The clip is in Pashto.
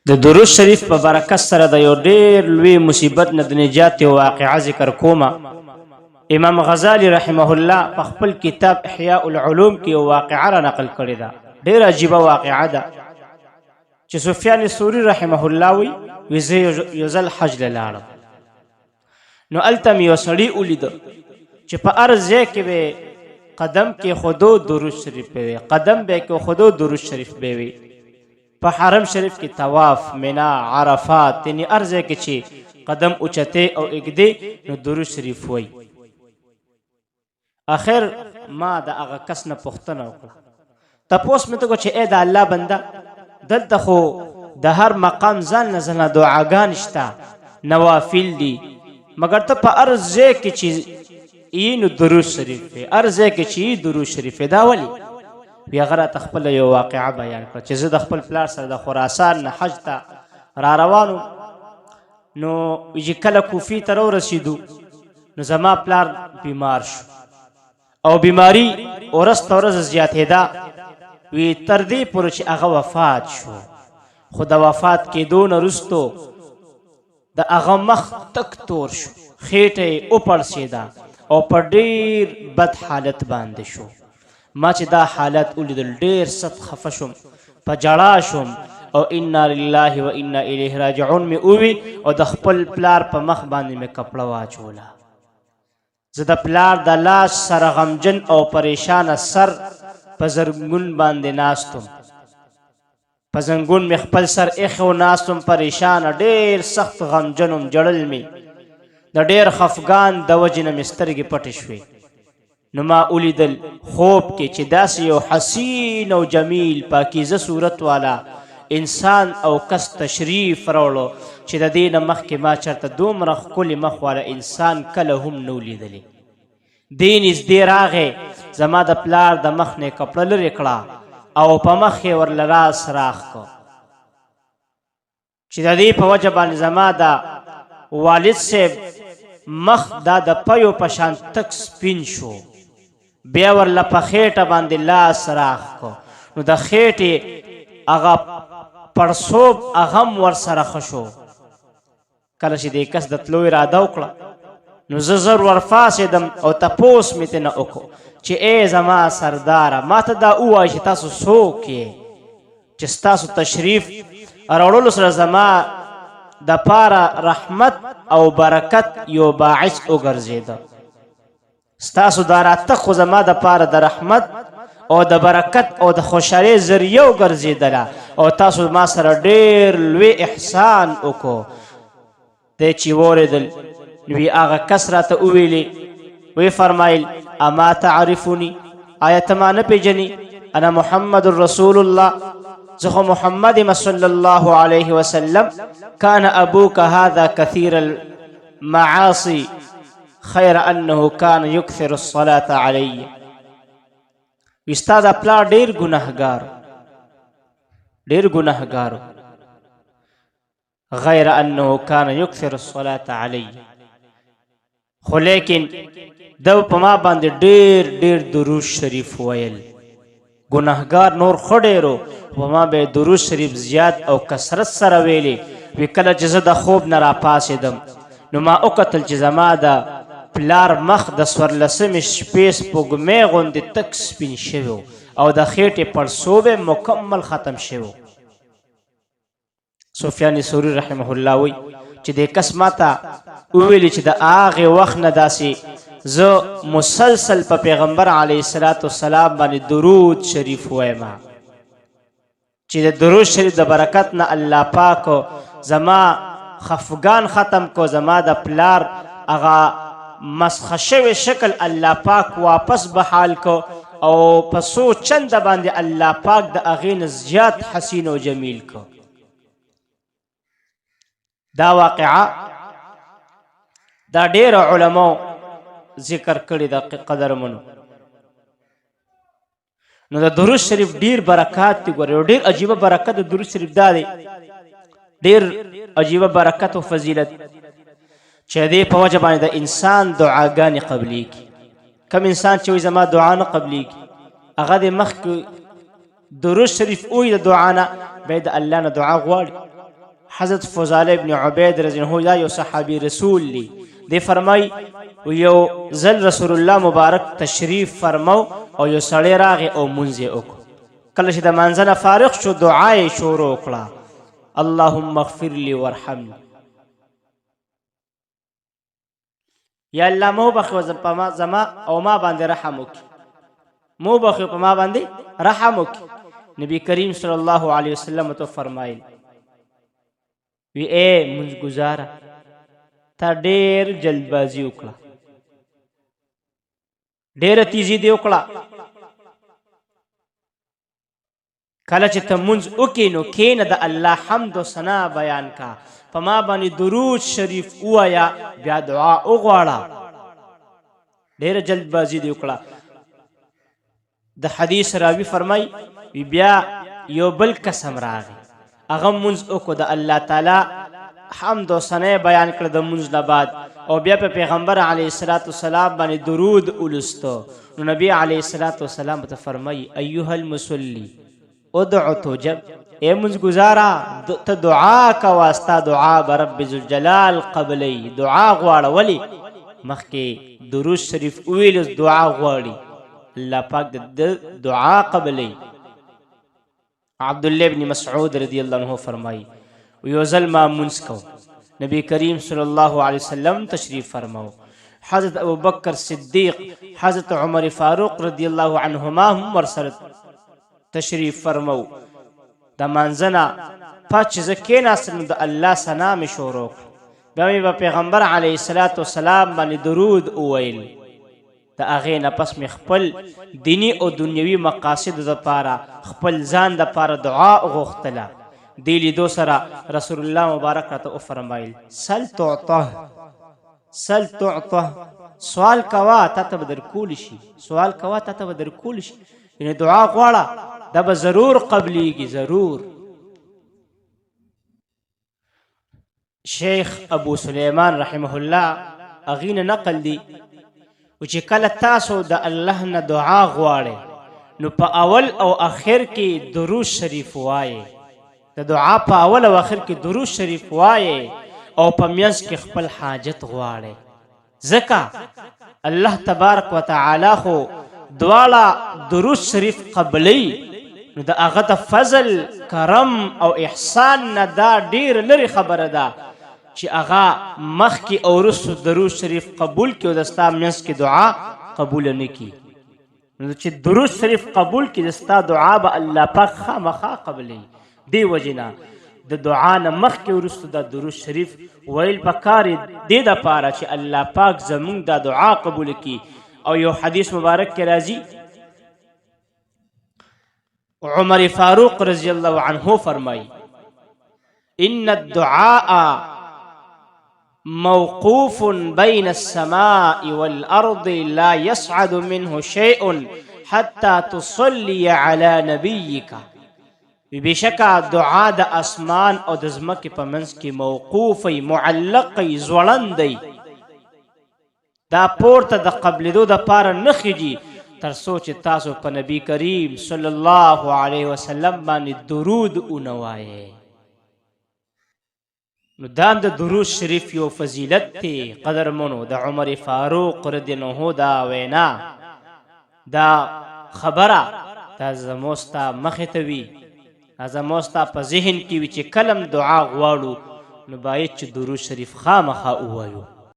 د درود شریف په برکت سره د یو ډېر لوی مصیبت نه د نجات یو واقعه ذکر کومه. امام غزالی رحمه الله په خپل کتاب احیاء العلوم کې یو واقعه را نقل کړې ده، ډېره عجیبه واقعه ده چې سفیان ثوری رحمه الله وی زه یو ځل حج له لاړم، نو هلته مې یو سړي ولیده چې په هر ځای کې به قدم کې خودو درود شریف به وي، قدم به کې خودو درود شریف به وي. په حرم شریف کې طواف، منا، عرفات، یعنی هر ځای کې چې قدم اوچته او اږدې نو درود شریف وایي. آخر ما د هغه کس نه پوښتنه وکړه، تپوس مې ته وکړه چې ای د الله بنده، دلته خو د هر مقام ځان نه ځانه دعاګانې شته، نوافل دي، مګر ته په هر ځای کې چې یې نو درود شریف وي، هر ځای کې چې یې درود شریف وي، دا ولې؟ بیا هغه راته خپله یو واقعه بیان کړه چې زه د خپل پلار سره د خراسان نه حج ته را روانو، نو چې کله کوفې ته راورسېدو نو زما پلار بیمار شو او بیماري ورځ په ورځ زیاتېده، وی تر دې پورې چې هغه وفات شو. خو د وفات کېدو نه وروستو د هغه مخ تک تور شو، خېټه یې وپړسېده او په ډېر بد حالت باندې شو. ما چې دا حالت ولیدل ډېر سخت خفه شوم، په ژړا شوم او انا لله و انا الیه راجعون مې ووي او د خپل پلار په مخ باندې مې کپړه واچوله. زه د پلار د لاس سره غمجن او پریشانه سر په زنګون باندې ناستم، په زنګون مې خپل سر ایښی و ناستم، پریشانه، ډېر سخت غمجن وم، ژړل مې د ډېر خفګان د وجې نه مې سترګې پټې شوې. نو ما ولیدل خوب کې چې داسې یو حسین او جمیل پاکیزه صورت والا انسان او کس تشریف راوړو چې د دې نه مخکې ما چېرته دومره ښکلې مخ والا انسان کله هم نه ولیدلې. دې نږدې راغی، زما د پلار د مخ نه یې کپړه لرې کړه او په مخ یې ورله راس راخ کړ چې د دې په وجه باندې زما د والد صاحب مخ دا د پیو په شان تک سپین شو. بیا ورله په خېټه باندې لاس راخ کو، نو د خېټې هغه پړسوب هغه هم ورسره ښه شو. کله چې دې کس د تلو اراده وکړه نو زه زر ورپاڅېدم او تپوس مې ترې نه وکړو چې ای زما سرداره، ما ته دا ووایه چې تاسو څوک یې چې ستاسو تشریف راوړلو سره زما د پاره رحمت او برکت یو باعث وګرځېده. ستاسو دا راتګ خو زما د پاره د رحمت او د برکت او د خوشحالۍ ذریعه وګرځېدله او تاسو ما سره ډېر لوی احسان وکړو. دی چې واورېدل نو یې هغه کس راته وویلې، وی فرمایل اما تعرفوني، آیا ته ما نه پېژنې؟ انا محمد رسول الله، زه خو محمد یم صلی الله علیه وسلم. کان ابوک هذا کثیر المعاصی خیر انه کان یکثر الصلاة علی. وی ستا دا پلار ډېر ګناهګارو، غیر انه کان یکثر الصلاة علی، خو لیکن دو په ما باندې ډېر درود شریف ویل. ګناهګار نور خو ډېرو، په ما به درود شریف زیات او کثرت سره ویلې. وی کله چې زه د خوب نه راپاڅېدم نو ما وکتل چې زما د پلار مخ د څوارلسمې شپې سپوږمۍ غوندې تک سپین شوی او د خېټې پړسوب مکمل ختم شوی. سفیان ثوری رحمه الله وی چې دې کس ماته وویلې چې د هغې وخت نه داسې زه مسلسل په پیغمبر علیه الصلاة والسلام باندې درود شریف وایم چې د درود شریف د برکت نه الله پاک زما خفګان ختم کو، زما د پلار هغه مسخه شوی شکل الله پاک واپس بحال کو او په څو چنده باندې الله پاک د هغې نه زیات حسین او جمیل کو. دا واقعه دا ډېرو علماو ذکر کړي د قدرمنو. نو د درود شریف ډېر برکات دي. ګورئ ډېر عجیبه برکت د درود شریف دا دی، ډېر عجیبه برکت او فضیلت چې دې په وجه باندې د انسان دعاګانې قبلیږي. کم انسان چې وایي زما دعا نه قبلیږي، هغه د مخکې درود شریف وایي د دعا نه، بیا د الله نه دعا غواړي حضرت فضال ابن عبید رضی اللہ عنہ دا یو صحابی رسول لی دی فرمای یو زل رسول الله مبارک تشریف فرمو او یو سړی راغی او منځ یې وکړو. کله چې د مانځه نه فارغ شو دعا یې شروع کړه اللهم اغفر لي وارحمني، یا الله مو بخو زما او ما باندې رحم وکړي، مو بخو په ما باندې رحم وکړي. نبی کریم صلی الله علیه وسلم تو فرمایل وی اے منځ گزاره تا ډېر جلدبازي وکړه، ډېره تیزي دې وکړه. کله چې ته منځ وکړې نو کښېنه د الله حمد و ثنا بیان کا، په ما باندې درود شریف ووایه، بیا دعا وغواړه. ډېره جلدبازي دې وکړه. د حدیث راوي فرمای بیا یو بل قسم راغی، هغه منځ وکړو، د الله تعالی حمد و ثنا بیان کړ د منځ نه بعد، او بیا په پیغمبر علیه الصلاۃ والسلام باندې درود ولستو. نو نبی علیه الصلاۃ والسلام ته فرمایي ایها المصلی ادعو تجب، اے منځ گزارا ته دعا کوه، ستا دعا به رب ذوالجلال قبلی. دعا غواړه، ولې مخکې درود شریف وویلو دعا غواړي، الله پاک د دعا قبلی. عبدالله ابن مسعود رضی اللہ عنہ فرمائی یو ځل ما منځ کو، نبی کریم صلی الله علیه وسلم تشریف فرماو، حضرت ابوبکر صدیق، حضرت عمر فاروق رضی الله عنهما هم ورسره تشریف فرمو. د مانځه نه پس چې زه کېناستم د الله ثنا مې شروع کړه، بیا مې به پیغمبر علیه الصلاۃ والسلام باندې درود وویل. د هغې نه پس مې خپل دینی او دنیوي مقاصدو دپاره خپل ځان دپاره دعا وغوښتله. دې لیدو سره رسول الله مبارک راته وفرمایل سل تعطه، سل تعطه، سوال کوه تا ته به درکولی شي، سوال کوه تا ته به درکولی شي. یعنې دعا غواړه دا به ضرور قبلیږي، ضرور. شیخ ابو سلیمان رحمه الله هغې نه نقل دی چې کله تاسو د الله نه دعا غواړئ نو په اول او اخر کې درود شریف وایئ، د دعا په اول او اخر کې درود شریف وایئ او په منځ کې خپل حاجت غواړئ، ځکه الله تبارک وتعالی خو دواړه درود شریف قبلی. نو د هغه د فضل کرم او احسان نه دا ډېر لرې خبره ده چې هغه مخکې او وروستو درود شریف قبول کړي او د ستا منځ کې دعا قبوله نه کړي. نو چې درود شریف قبول کړي د ستا دعا به الله پاک خامخا قبلوي. دې وجې نه د دعا نه مخکې وروستو دا درود شریف ویل پکار دې دپاره چې الله پاک زموږ دا دعا قبوله کړي. او یو حدیث مبارک کې راځي عمر فاروق رضی اللہ عنہ فرمائی ان الدعاء موقوف بین السماء والارض لا يصعد منه شيء حتى تصلي على نبيك. بشکا دعا د اسمان او د ځمکې په منځ کې موقوفی، معلقی، ځوړندی، دا پورته د قبلېدو دپاره نه خیږي تر څو چې تاسو په نبی کریم صلی الله علیه وسلم باندې درود ونه وایئ. نو دا د درود شریف یو فضیلت دی قدرمنو. د عمر فاروق رضی الله عنه دا وینا، دا خبره دا زموږ ستا مخې ته وي، دا زموږ ستا په ذهن کې وي چې کلم دعا غواړو نو باید چې درود شریف خامخا ووایو.